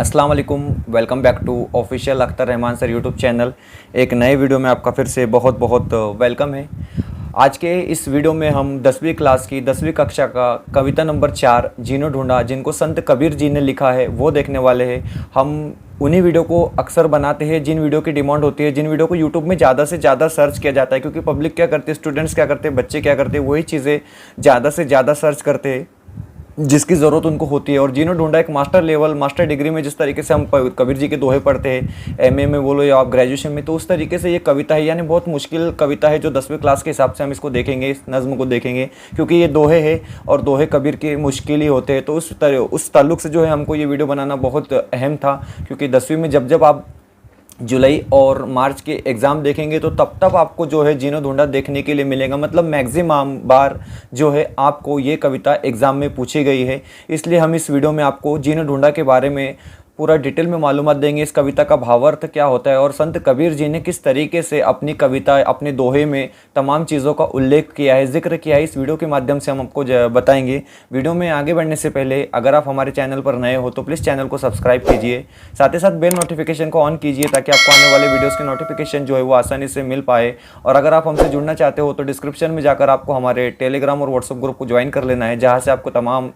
अस्सलाम वालेकुम, welcome back to official Akhtar Rahman sir YouTube channel. एक नए वीडियो में आपका फिर से बहुत बहुत वेलकम है। आज के इस वीडियो में हम 10वीं क्लास की 10वीं कक्षा का कविता नंबर 4 जीनो ढूंढा, जिनको संत कबीर जी ने लिखा है, वो देखने वाले हैं। हम उन्हीं वीडियो को अक्सर बनाते हैं जिन वीडियो की डिमांड होती है, जिन वीडियो को यूट्यूब में ज़्यादा से ज़्यादा सर्च किया जाता है, क्योंकि पब्लिक क्या करते हैं, स्टूडेंट्स क्या करते हैं, बच्चे क्या करते हैं, वही चीज़ें ज़्यादा से ज़्यादा सर्च करते हैं जिसकी ज़रूरत उनको होती है। और जीनो ढूंढा एक मास्टर लेवल, मास्टर डिग्री में जिस तरीके से हम कबीर जी के दोहे पढ़ते हैं, एमए में बोलो या आप ग्रेजुएशन में, तो उस तरीके से ये कविता है, यानी बहुत मुश्किल कविता है जो 10वीं क्लास के हिसाब से हम इसको देखेंगे, इस नज़्म को देखेंगे, क्योंकि ये दोहे हैं और दोहे कबीर के मुश्किल ही होते हैं। तो उस ताल्लुक से जो है हमको ये वीडियो बनाना बहुत अहम था, क्योंकि 10वीं में जब आप जुलाई और मार्च के एग्ज़ाम देखेंगे तो तब आपको जो है जीनो ढूंढा देखने के लिए मिलेगा। मतलब मैक्सिमम बार जो है आपको ये कविता एग्ज़ाम में पूछी गई है, इसलिए हम इस वीडियो में आपको जीनो ढूंढा के बारे में पूरा डिटेल में मालूमात देंगे। इस कविता का भावार्थ क्या होता है और संत कबीर जी ने किस तरीके से अपनी कविता, अपने दोहे में तमाम चीज़ों का उल्लेख किया है, जिक्र किया है, इस वीडियो के माध्यम से हम आपको बताएंगे। वीडियो में आगे बढ़ने से पहले अगर आप हमारे चैनल पर नए हो तो प्लीज़ चैनल को सब्सक्राइब कीजिए, साथ ही साथ बेल नोटिफिकेशन को ऑन कीजिए ताकि आपको आने वाले वीडियोज़ की नोटिफिकेशन जो है वो आसानी से मिल पाए। और अगर आप हमसे जुड़ना चाहते हो तो डिस्क्रिप्शन में जाकर आपको हमारे टेलीग्राम और व्हाट्सएप ग्रुप को ज्वाइन कर लेना है, जहाँ से आपको तमाम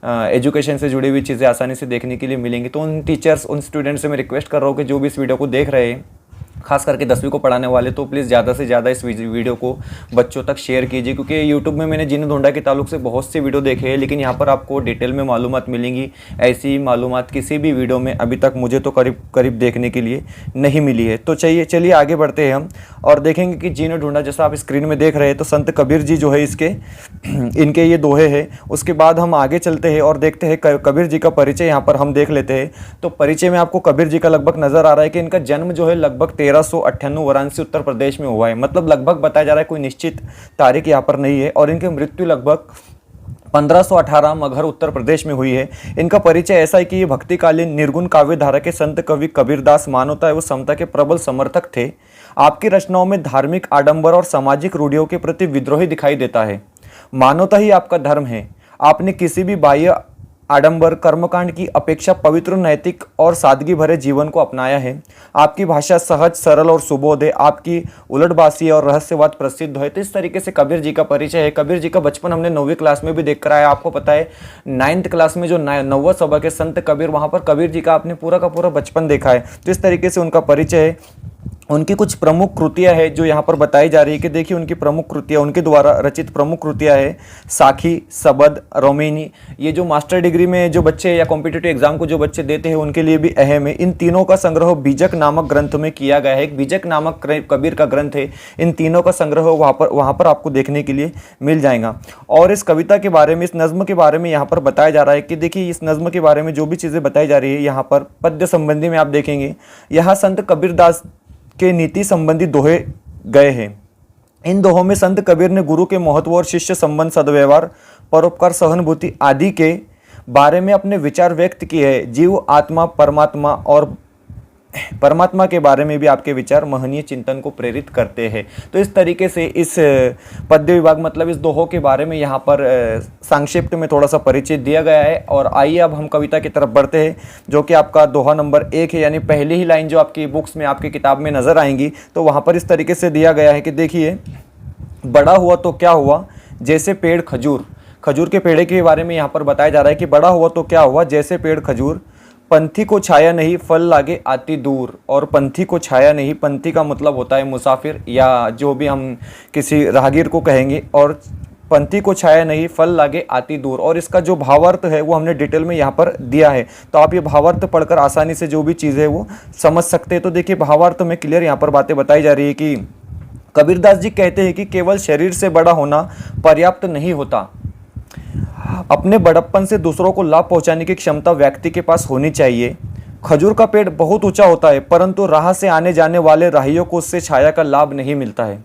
एजुकेशन से जुड़ी हुई चीज़ें आसानी से देखने के लिए मिलेंगी। तो उन टीचर्स, उन स्टूडेंट्स से मैं रिक्वेस्ट कर रहा हूँ कि जो भी इस वीडियो को देख रहे हैं, खास करके 10वीं को पढ़ाने वाले, तो प्लीज़ ज़्यादा से ज़्यादा इस वीडियो को बच्चों तक शेयर कीजिए, क्योंकि यूट्यूब में मैंने जीनो ढूंढा के ताल्लुक से बहुत से वीडियो देखे हैं, लेकिन यहाँ पर आपको डिटेल में मालूमात मिलेंगी। ऐसी मालूमात किसी भी वीडियो में अभी तक मुझे तो करीब देखने के लिए नहीं मिली है। तो चलिए आगे बढ़ते हैं हम और देखेंगे कि जीनो ढूंढा जैसा आप स्क्रीन में देख रहे हैं तो संत कबीर जी जो है इनके ये दोहे हैं। उसके बाद हम आगे चलते हैं और देखते हैं कबीर जी का परिचय यहाँ पर हम देख लेते हैं। तो परिचय में आपको कबीर जी का लगभग नज़र आ रहा है कि इनका जन्म जो है लगभग 1398 वाराणसी उत्तर प्रदेश में हुआ है। मतलब लगभग बताया जा रहा है, कोई निश्चित तारीख यहाँ पर नहीं है। और इनकी मृत्यु लगभग 1518 मगहर उत्तर प्रदेश में हुई है। इनका परिचय ऐसा है कि ये भक्तिकालीन निर्गुण काव्य धारा के संत कवि कबीरदास मानवता एवं समता के प्रबल समर्थक थे। आपकी रचनाओं में धार्मिक आडंबर और सामाजिक रूढ़ियों के प्रति विद्रोही दिखाई देता है। मानवता ही आपका धर्म है। आपने किसी भी बाह्य आडंबर कर्मकांड की अपेक्षा पवित्र, नैतिक और सादगी भरे जीवन को अपनाया है। आपकी भाषा सहज, सरल और सुबोध है। आपकी उलटबासी और रहस्यवाद प्रसिद्ध है। तो इस तरीके से कबीर जी का परिचय है। कबीर जी का बचपन हमने 9वीं क्लास में भी देख कर आया। आपको पता है 9th क्लास में जो 9वां सबक है संत कबीर, वहाँ पर कबीर जी का आपने पूरा का पूरा बचपन देखा है। तो इस तरीके से उनका परिचय है। उनकी कुछ प्रमुख कृतियां हैं जो यहाँ पर बताई जा रही है कि देखिए उनकी प्रमुख कृतियां, उनके द्वारा रचित प्रमुख कृतियां हैं साखी, सबद, रोमिनी। ये जो मास्टर डिग्री में जो बच्चे या कॉम्पिटिटिव एग्जाम को जो बच्चे देते हैं उनके लिए भी अहम है। इन तीनों का संग्रह बीजक नामक ग्रंथ में किया गया है। एक बीजक नामक कबीर का ग्रंथ है। इन तीनों का संग्रह वहाँ पर आपको देखने के लिए मिल जाएगा। और इस कविता के बारे में, इस नज्म के बारे में यहाँ पर बताया जा रहा है कि देखिए इस नज्म के बारे में जो भी चीज़ें बताई जा रही है, यहाँ पर पद्य संबंधी में आप देखेंगे, यहाँ संत कबीरदास के नीति संबंधी दोहे गए हैं। इन दोहों में संत कबीर ने गुरु के महत्व और शिष्य संबंध, सद्व्यवहार, परोपकार, सहानुभूति आदि के बारे में अपने विचार व्यक्त किए हैं। जीव, आत्मा, परमात्मा के बारे में भी आपके विचार महनीय चिंतन को प्रेरित करते हैं। तो इस तरीके से इस पद्य विभाग, मतलब इस दोहों के बारे में यहाँ पर संक्षिप्त में थोड़ा सा परिचय दिया गया है। और आइए अब हम कविता की तरफ बढ़ते हैं, जो कि आपका दोहा नंबर 1 है, यानी पहली ही लाइन जो आपकी बुक्स में, आपकी किताब में नज़र आएंगी। तो वहाँ पर इस तरीके से दिया गया है कि देखिए, बड़ा हुआ तो क्या हुआ जैसे पेड़ खजूर। खजूर के पेड़ के बारे में यहाँ पर बताया जा रहा है कि बड़ा हुआ तो क्या हुआ जैसे पेड़ खजूर, पंथी को छाया नहीं फल लागे आती दूर। और पंथी को छाया नहीं, पंथी का मतलब होता है मुसाफिर या जो भी हम किसी राहगीर को कहेंगे। और पंथी को छाया नहीं फल लागे आती दूर, और इसका जो भावार्थ है वो हमने डिटेल में यहाँ पर दिया है। तो आप ये भावार्थ पढ़कर आसानी से जो भी चीज़ है वो समझ सकते हैं। तो देखिए भावार्थ में क्लियर यहाँ पर बातें बताई जा रही है कि कबीरदास जी कहते हैं कि केवल शरीर से बड़ा होना पर्याप्त नहीं होता। अपने बड़प्पन से दूसरों को लाभ पहुंचाने की क्षमता व्यक्ति के पास होनी चाहिए। खजूर का पेड़ बहुत ऊंचा होता है, परंतु राह से आने जाने वाले राहियों को उससे छाया का लाभ नहीं मिलता है।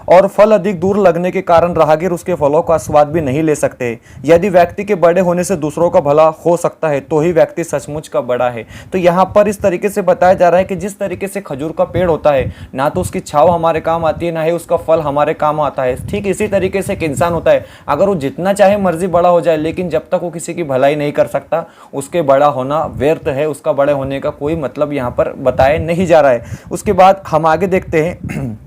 और फल अधिक दूर लगने के कारण राहगीर उसके फलों का स्वाद भी नहीं ले सकते। यदि व्यक्ति के बड़े होने से दूसरों का भला हो सकता है तो ही व्यक्ति सचमुच का बड़ा है। तो यहाँ पर इस तरीके से बताया जा रहा है कि जिस तरीके से खजूर का पेड़ होता है, ना तो उसकी छाव हमारे काम आती है, ना ही उसका फल हमारे काम आता है, ठीक इसी तरीके से एक इंसान होता है, अगर वो जितना चाहे मर्जी बड़ा हो जाए, लेकिन जब तक वो किसी की भलाई नहीं कर सकता, उसके बड़ा होना व्यर्थ है, उसका बड़े होने का कोई मतलब यहाँ पर बताया नहीं जा रहा है। उसके बाद हम आगे देखते हैं,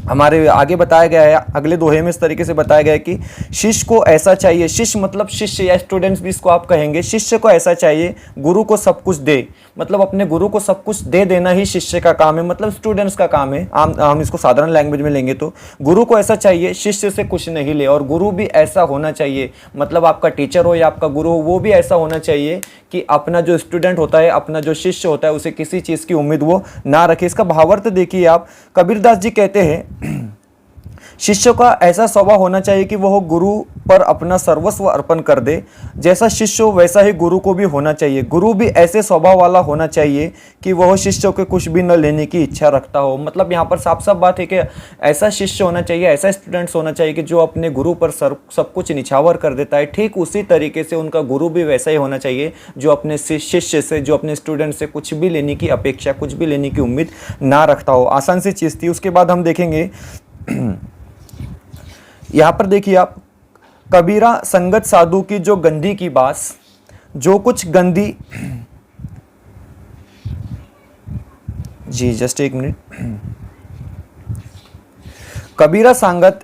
हमारे आगे बताया गया है अगले दोहे में इस तरीके से बताया गया है कि शिष्य को ऐसा चाहिए, शिष्य मतलब शिष्य या स्टूडेंट्स भी इसको आप कहेंगे, शिष्य को ऐसा चाहिए गुरु को सब कुछ दे, मतलब अपने गुरु को सब कुछ दे देना ही शिष्य का काम है, मतलब स्टूडेंट्स का काम है। हम इसको साधारण लैंग्वेज में लेंगे तो गुरु को ऐसा चाहिए शिष्य से कुछ नहीं ले, और गुरु भी ऐसा होना चाहिए, मतलब आपका टीचर हो या आपका गुरु हो, वो भी ऐसा होना चाहिए कि अपना जो स्टूडेंट होता है, अपना जो शिष्य होता है, उसे किसी चीज़ की उम्मीद वो ना रखे। इसका भावार्थ देखिए आप, कबीरदास जी कहते हैं शिष्य का ऐसा स्वभाव होना चाहिए कि वह गुरु पर अपना सर्वस्व अर्पण कर दे, जैसा शिष्य हो वैसा ही गुरु को भी होना चाहिए। गुरु भी ऐसे स्वभाव वाला होना चाहिए कि वह शिष्य के कुछ भी न लेने की इच्छा रखता हो। मतलब यहाँ पर साफ साफ बात है कि ऐसा शिष्य होना चाहिए, ऐसा स्टूडेंट्स होना चाहिए कि जो अपने गुरु पर सब कुछ निछावर कर देता है। ठीक उसी तरीके से उनका गुरु भी वैसा ही होना चाहिए जो अपने शिष्य से, जो अपने स्टूडेंट से कुछ भी लेने की अपेक्षा, कुछ भी लेने की उम्मीद ना रखता हो। आसान सी चीज़ थी। उसके बाद हम देखेंगे यहाँ पर देखिए आप, कबीरा संगत साधु की जो गंदी की बास, जो कुछ गंदी, जी जस्ट एक मिनट, कबीरा संगत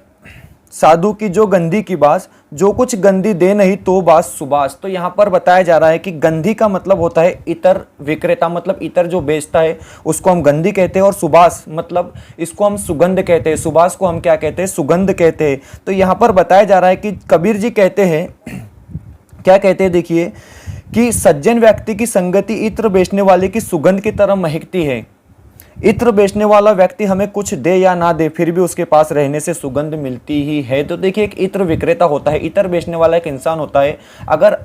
साधु की जो गंदी की बास, जो कुछ गंदी दे नहीं तो बास सुबास। तो यहाँ पर बताया जा रहा है कि गंदी का मतलब होता है इतर विक्रेता, मतलब इतर जो बेचता है उसको हम गंदी कहते हैं, और सुबास मतलब इसको हम सुगंध कहते हैं, सुबास को हम क्या कहते हैं, सुगंध कहते हैं। तो यहाँ पर बताया जा रहा है कि कबीर जी कहते हैं, क्या कहते हैं देखिए, कि सज्जन व्यक्ति की संगति इत्र बेचने वाले की सुगंध की तरह महकती है। इत्र बेचने वाला व्यक्ति हमें कुछ दे या ना दे, फिर भी उसके पास रहने से सुगंध मिलती ही है। तो देखिए, एक इत्र विक्रेता होता है, इत्र बेचने वाला एक इंसान होता है। अगर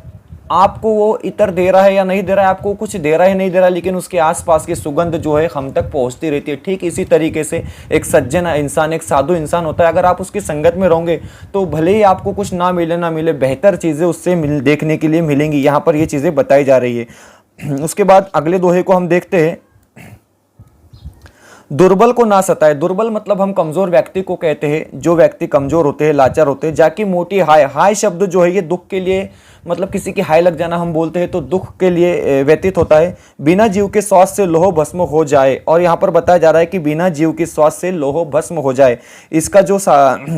आपको वो इत्र दे रहा है या नहीं दे रहा है, आपको कुछ दे रहा है नहीं दे रहा है, लेकिन उसके आसपास की सुगंध जो है हम तक पहुंचती रहती है। ठीक इसी तरीके से एक सज्जन इंसान, एक साधु इंसान होता है। अगर आप उसकी संगत में रहोगे तो भले ही आपको कुछ ना मिले, बेहतर चीज़ें उससे देखने के लिए मिलेंगी। यहाँ पर ये चीज़ें बताई जा रही है। उसके बाद अगले दोहे को हम देखते हैं, दुर्बल को ना सताए। दुर्बल मतलब हम कमजोर व्यक्ति को कहते हैं, जो व्यक्ति कमजोर होते हैं, लाचार होते हैं। जाकी मोटी हाय, हाय शब्द जो है ये दुख के लिए, मतलब किसी की हाय लग जाना हम बोलते हैं तो दुख के लिए व्यतीत होता है। बिना जीव के श्वास से लोह भस्म हो जाए, और यहाँ पर बताया जा रहा है कि बिना जीव के श्वास से लोह भस्म हो जाए। इसका जो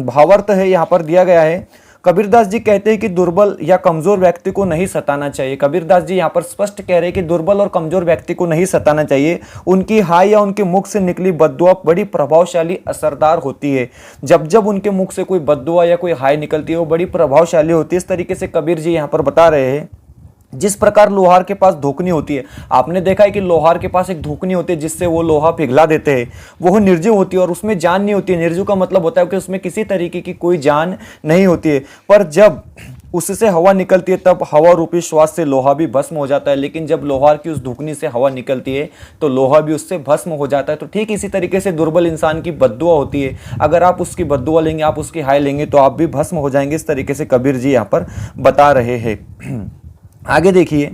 भावार्थ है यहाँ पर दिया गया है। कबीरदास जी कहते हैं कि दुर्बल या कमजोर व्यक्ति को नहीं सताना चाहिए। कबीरदास जी यहाँ पर स्पष्ट कह रहे हैं कि दुर्बल और कमजोर व्यक्ति को नहीं सताना चाहिए। उनकी हाय या उनके मुख से निकली बद्दुआ बड़ी प्रभावशाली असरदार होती है। जब जब उनके मुख से कोई बद्दुआ या कोई हाय निकलती है वो बड़ी प्रभावशाली होती है। इस तरीके से कबीर जी यहाँ पर बता रहे हैं। जिस प्रकार लोहार के पास धूकनी होती है, आपने देखा है कि लोहार के पास एक धूकनी होती है जिससे वो लोहा पिघला देते हैं, वो निर्जीव होती है और उसमें जान नहीं होती है। निर्जीव का मतलब होता है कि उसमें किसी तरीके की कोई जान नहीं होती है, पर जब उससे हवा निकलती है तब हवा रूपी श्वास से लोहा भी भस्म हो जाता है। लेकिन जब लोहार की उस धूकनी से हवा निकलती है तो लोहा भी उससे भस्म हो जाता है। तो ठीक इसी तरीके से दुर्बल इंसान की बद्दुआ होती है। अगर आप उसकी बद्दुआ लेंगे, आप उसकी हाय लेंगे तो आप भी भस्म हो जाएंगे। इस तरीके से कबीर जी यहाँ पर बता रहे हैं। आगे देखिए,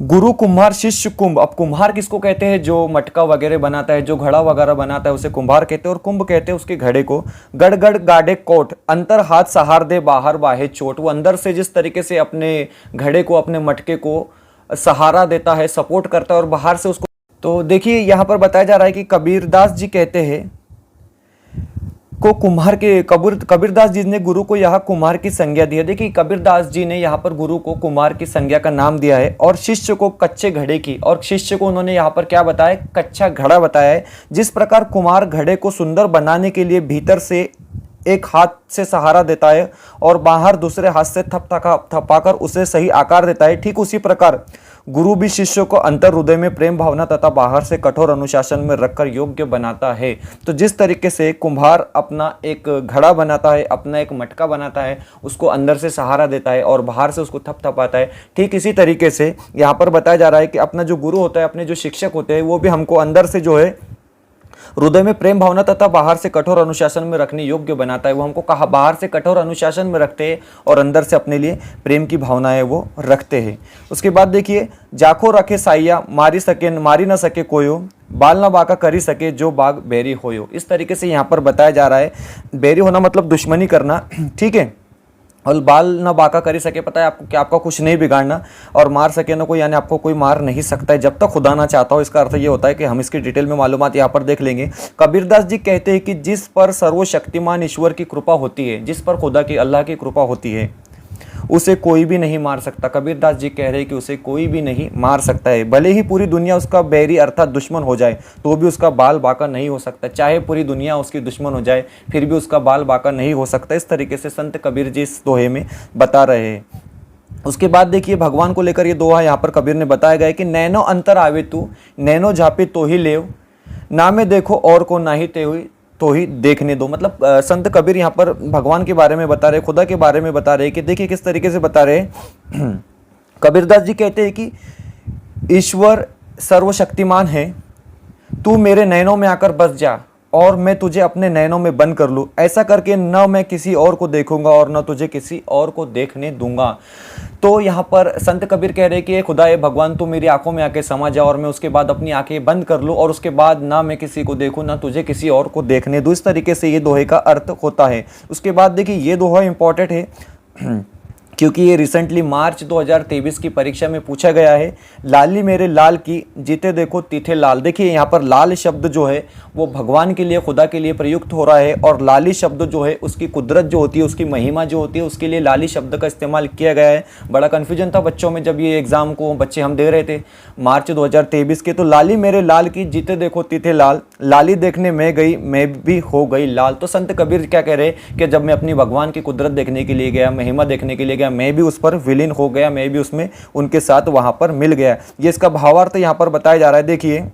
गुरु कुम्हार शिष्य कुंभ। अब कुम्हार किसको कहते हैं? जो मटका वगैरह बनाता है, जो घड़ा वगैरह बनाता है, उसे कुम्हार कहते हैं। और कुंभ कहते हैं उसके घड़े को। गड़ गड़ गाड़े कोट, अंतर हाथ सहार दे बाहर बाहे चोट। वो अंदर से जिस तरीके से अपने घड़े को, अपने मटके को सहारा देता है, सपोर्ट करता है, और बाहर से उसको। तो देखिए यहाँ पर बताया जा रहा है कि कबीरदास जी कहते हैं को कुम्हार के कबीरदास जी ने गुरु को यहाँ कुम्हार की संज्ञा दी है। देखिए कबीरदास जी ने यहाँ पर गुरु को कुम्हार की संज्ञा का नाम दिया है, और शिष्य को कच्चे घड़े की, और शिष्य को उन्होंने यहाँ पर क्या बताया? कच्चा घड़ा बताया है। जिस प्रकार कुम्हार घड़े को सुंदर बनाने के लिए भीतर से एक हाथ से सहारा देता है और बाहर दूसरे हाथ से थपाकर उसे सही आकार देता है, ठीक उसी प्रकार गुरु भी शिष्य को अंतर हृदय में प्रेम भावना तथा बाहर से कठोर अनुशासन में रखकर योग्य बनाता है। तो जिस तरीके से कुम्हार अपना एक घड़ा बनाता है, अपना एक मटका बनाता है, उसको अंदर से सहारा देता है और बाहर से उसको थपथपाता है, ठीक इसी तरीके से यहाँ पर बताया जा रहा है कि अपना जो गुरु होता है, अपने जो शिक्षक होते हैं, वो भी हमको अंदर से जो है हृदय में प्रेम भावना तथा बाहर से कठोर अनुशासन में रखने योग्य बनाता है। वो हमको कहा बाहर से कठोर अनुशासन में रखते हैं और अंदर से अपने लिए प्रेम की भावनाएं वो रखते हैं। उसके बाद देखिए, जाखो रखे साइया मारी न सके कोयो, बाल ना बाका करी सके जो बाग बैरी होयो। इस तरीके से यहाँ पर बताया जा रहा है। बैरी होना मतलब दुश्मनी करना, ठीक है। और बाल ना बाका करी सके, पता है आपको कि आपका कुछ नहीं बिगाड़ना, और मार सके ना कोई, यानी आपको कोई मार नहीं सकता है जब तक खुदा ना चाहता हो। इसका अर्थ ये होता है कि हम इसकी डिटेल में मालूमात यहाँ पर देख लेंगे। कबीरदास जी कहते हैं कि जिस पर सर्वशक्तिमान ईश्वर की कृपा होती है, जिस पर खुदा की अल्लाह की कृपा होती है, उसे कोई भी नहीं मार सकता। कबीरदास जी कह रहे हैं कि उसे कोई भी नहीं मार सकता है। भले ही पूरी दुनिया उसका बैरी अर्थात दुश्मन हो जाए तो भी उसका बाल बाका नहीं हो सकता। चाहे पूरी दुनिया उसकी दुश्मन हो जाए फिर भी उसका बाल बाका नहीं हो सकता। इस तरीके से संत कबीर जी इस दोहे में बता रहे हैं। उसके बाद देखिए, भगवान को लेकर ये दोहा यहाँ पर कबीर ने बताया गया है कि नैनो अंतर आवे तू, नैनो झापे तो ही लेव, ना में देखो और को ना ही ते हुई तो ही देखने दो। मतलब संत कबीर यहाँ पर भगवान के बारे में बता रहे, खुदा के बारे में बता रहे कि देखिए किस तरीके से बता रहे हैं। कबीरदास जी कहते हैं कि ईश्वर सर्वशक्तिमान है, तू मेरे नैनों में आकर बस जा और मैं तुझे अपने नैनों में बंद कर लूँ। ऐसा करके न मैं किसी और को देखूंगा और न तुझे किसी और को देखने दूंगा। तो यहाँ पर संत कबीर कह रहे हैं कि खुदा है भगवान, तू मेरी आंखों में आके समा जा और मैं उसके बाद अपनी आंखें बंद कर लूँ और उसके बाद ना मैं किसी को देखूँ ना तुझे किसी और को देखने दूँ। इस तरीके से ये दोहे का अर्थ होता है। उसके बाद देखिए, ये दोहा इंपॉर्टेंट है क्योंकि ये रिसेंटली मार्च 2023 की परीक्षा में पूछा गया है। लाली मेरे लाल की, जीते देखो तीथे लाल। देखिए यहाँ पर लाल शब्द जो है वो भगवान के लिए, खुदा के लिए प्रयुक्त हो रहा है, और लाली शब्द जो है उसकी कुदरत जो होती है, उसकी महिमा जो होती है, उसके लिए लाली शब्द का इस्तेमाल किया गया है। बड़ा कन्फ्यूजन था बच्चों में जब ये एग्ज़ाम को बच्चे हम दे रहे थे मार्च 2023 के। तो लाली मेरे लाल की, जीते देखो तीथे लाल, लाली देखने में गई मैं भी हो गई लाल। तो संत कबीर क्या कह रहे हैं कि जब मैं अपनी भगवान की कुदरत देखने के लिए गया, महिमा देखने के लिए गया, मैं भी उस पर विलीन हो गया, मैं भी उसमें उनके साथ वहां पर मिल गया। ये इसका भावार्थ यहां पर बताया जा रहा है। देखिए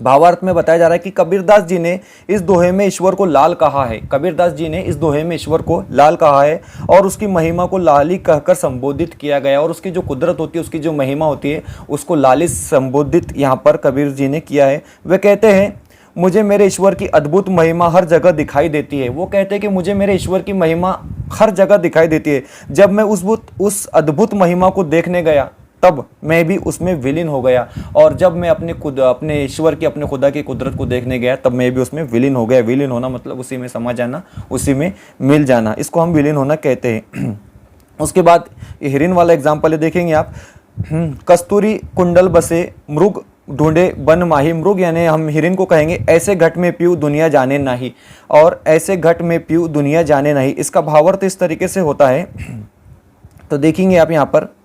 भावार्थ में बताया जा रहा है कि कबीरदास जी ने इस दोहे में ईश्वर को लाल कहा है। कबीरदास जी ने इस दोहे में ईश्वर को लाल कहा है और उसकी महिमा को लाली कहकर संबोधित किया गया, और उसकी जो कुदरत होती है, उसकी जो महिमा होती है, उसको लाली संबोधित यहाँ पर कबीर जी ने किया है। वे कहते हैं मुझे मेरे ईश्वर की अद्भुत महिमा हर जगह दिखाई देती है। वो कहते हैं कि मुझे मेरे ईश्वर की महिमा हर जगह दिखाई देती है। जब मैं उस अद्भुत महिमा को देखने गया तब मैं भी उसमें विलीन हो गया, और जब मैं अपने ईश्वर की, अपने खुदा की कुदरत को देखने गया तब मैं भी उसमें विलीन हो गया। विलीन होना मतलब उसी में समा जाना, उसी में मिल जाना, इसको हम विलीन होना कहते हैं। उसके बाद हिरिन वाला एग्जाम्पल देखेंगे आप। कस्तूरी कुंडल बसे मृग ढूंढे बन माही। मृग यानी हम हिरिन को कहेंगे, ऐसे घट में पीऊ दुनिया जाने नहीं, और ऐसे घट में पीऊ दुनिया जाने नहीं। इसका भावार्थ इस तरीके से होता है। तो देखेंगे आप यहाँ पर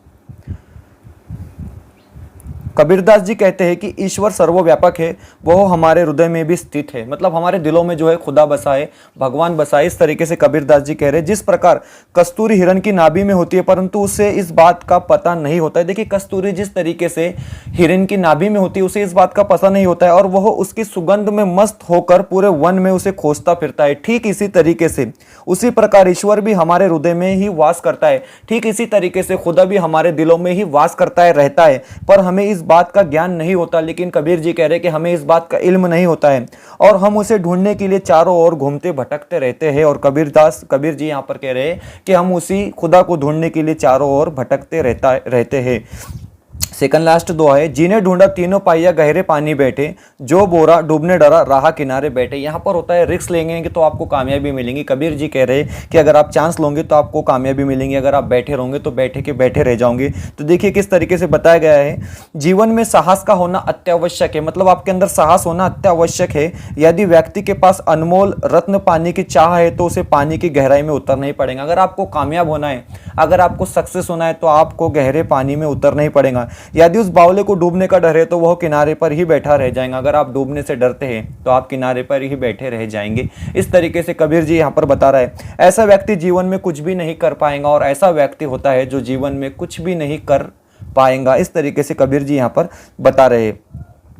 कबीरदास जी कहते हैं कि ईश्वर सर्वव्यापक है, वह हमारे हृदय में भी स्थित है। मतलब हमारे दिलों में जो है खुदा बसा है, भगवान बसा है। इस तरीके से कबीरदास जी कह रहे हैं। जिस प्रकार कस्तूरी हिरण की नाभि में होती है परंतु उसे इस बात का पता नहीं होता है। देखिए कस्तूरी जिस तरीके से हिरण की नाभि में होती है उसे इस बात का पता नहीं होता है, और वह उसकी सुगंध में मस्त होकर पूरे वन में उसे खोजता फिरता है। ठीक इसी तरीके से, उसी प्रकार ईश्वर भी हमारे हृदय में ही वास करता है। ठीक इसी तरीके से खुदा भी हमारे दिलों में ही वास करता है, रहता है, पर हमें इस बात का ज्ञान नहीं होता। लेकिन कबीर जी कह रहे हैं कि हमें इस बात का इल्म नहीं होता है और हम उसे ढूंढने के लिए चारों ओर घूमते भटकते रहते हैं। और कबीर जी यहाँ पर कह रहे हैं कि हम उसी खुदा को ढूंढने के लिए चारों ओर भटकते रहते हैं। सेकंड लास्ट दोहा है, जीने ढूंढा तीनों पाइया गहरे पानी बैठे, जो बोरा डूबने डरा राह किनारे बैठे। यहाँ पर होता है रिस्क लेंगे कि तो आपको कामयाबी मिलेंगी। कबीर जी कह रहे हैं कि अगर आप चांस लोगे तो आपको कामयाबी मिलेंगी, अगर आप बैठे रहोगे तो बैठे के बैठे रह जाओगे। तो देखिए किस तरीके से बताया गया है, जीवन में साहस का होना अत्यावश्यक है। मतलब आपके अंदर साहस होना अत्यावश्यक है। यदि व्यक्ति के पास अनमोल रत्न पानी की चाह है तो उसे पानी की गहराई में उतरना ही पड़ेगा। अगर आपको कामयाब होना है, अगर आपको सक्सेस होना है तो आपको गहरे पानी में उतरना ही पड़ेगा। यदि उस बावले को डूबने का डर है तो वह किनारे पर ही बैठा रह जाएगा। अगर आप डूबने से डरते हैं तो आप किनारे पर ही बैठे रह जाएंगे। इस तरीके से कबीर जी यहाँ पर बता रहा है, ऐसा व्यक्ति जीवन में कुछ भी नहीं कर पाएगा, और ऐसा व्यक्ति होता है जो जीवन में कुछ भी नहीं कर पाएगा। इस तरीके से कबीर जी यहाँ पर बता रहे हैं।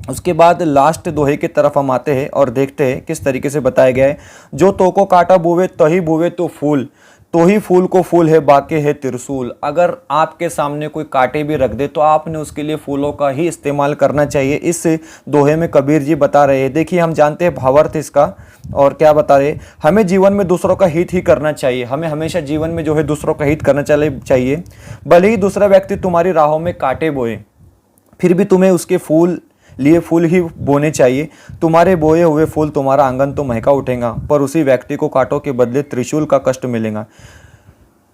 उसके बाद लास्ट दोहे की तरफ हम आते हैं और देखते हैं किस तरीके से बताया गया है, जो तो को काटा बोवे तही बोवे तो फूल, तो ही फूल को फूल है बाकी है त्रिशूल। अगर आपके सामने कोई कांटे भी रख दे तो आपने उसके लिए फूलों का ही इस्तेमाल करना चाहिए। इस दोहे में कबीर जी बता रहे हैं। देखिए, हम जानते हैं भावार्थ इसका, और क्या बता रहे, हमें जीवन में दूसरों का हित ही करना चाहिए। हमें हमेशा जीवन में जो है दूसरों का हित करना चाहिए। भले ही दूसरा व्यक्ति तुम्हारी राहों में कांटे बोए, फिर भी तुम्हें उसके फूल ही बोने चाहिए। तुम्हारे बोए हुए फूल तुम्हारा आंगन तो महका उठेगा, पर उसी व्यक्ति को कांटों के बदले त्रिशूल का कष्ट मिलेगा,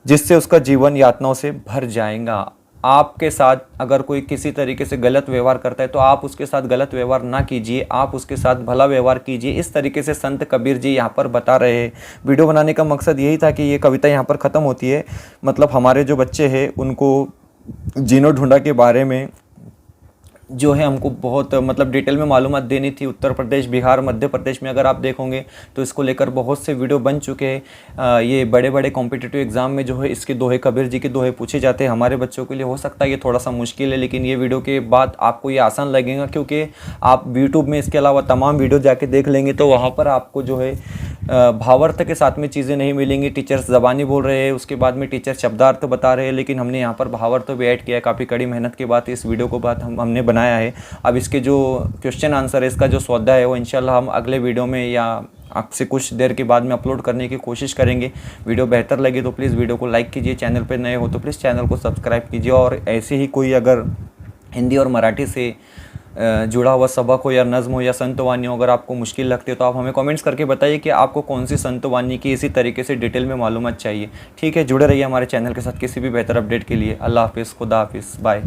जिससे उसका जीवन यातनाओं से भर जाएगा। आपके साथ अगर कोई किसी तरीके से गलत व्यवहार करता है तो आप उसके साथ गलत व्यवहार ना कीजिए, आप उसके साथ भला व्यवहार कीजिए। इस तरीके से संत कबीर जी यहाँ पर बता रहे हैं। वीडियो बनाने का मकसद यही था कि ये कविता यहाँ पर ख़त्म होती है। मतलब हमारे जो बच्चे हैं उनको जीनो ढूंढा के बारे में जो है हमको बहुत मतलब डिटेल में मालूमात देनी थी। उत्तर प्रदेश, बिहार, मध्य प्रदेश में अगर आप देखोगे तो इसको लेकर बहुत से वीडियो बन चुके हैं। ये बड़े बड़े कॉम्पिटिटिव एग्जाम में जो है इसके दोहे, कबीर जी के दोहे पूछे जाते हैं। हमारे बच्चों के लिए हो सकता है ये थोड़ा सा मुश्किल है, लेकिन ये वीडियो के बाद आपको ये आसान लगेगा, क्योंकि आप यूट्यूब में इसके अलावा तमाम वीडियो जाके देख लेंगे तो वहाँ पर आपको जो है भावार्थ के साथ में चीज़ें नहीं मिलेंगी। टीचर्स ज़बानी बोल रहे हैं, उसके बाद में टीचर शब्दार्थ बता रहे हैं, लेकिन हमने यहाँ पर भावार्थ भी ऐड किया है। काफ़ी कड़ी मेहनत के बाद इस वीडियो को बाद हमने बनाया है। अब इसके जो क्वेश्चन आंसर है, इसका जो स्वाध्याय है वो इंशाल्लाह हम अगले वीडियो में या आपसे कुछ देर के बाद में अपलोड करने की कोशिश करेंगे। वीडियो बेहतर लगे तो प्लीज़ वीडियो को लाइक कीजिए, चैनल पर नए हो तो प्लीज़ चैनल को सब्सक्राइब कीजिए। और ऐसे ही कोई अगर हिंदी और मराठी से जुड़ा हुआ सबक हो या नज़्म हो या संतवानी हो, अगर आपको मुश्किल लगती है तो आप हमें कमेंट्स करके बताइए कि आपको कौन सी संतवानी की इसी तरीके से डिटेल में मालूमात चाहिए। ठीक है, जुड़े रहिए हमारे चैनल के साथ किसी भी बेहतर अपडेट के लिए। अल्लाह हाफिज़, खुदा हाफिज़, बाय।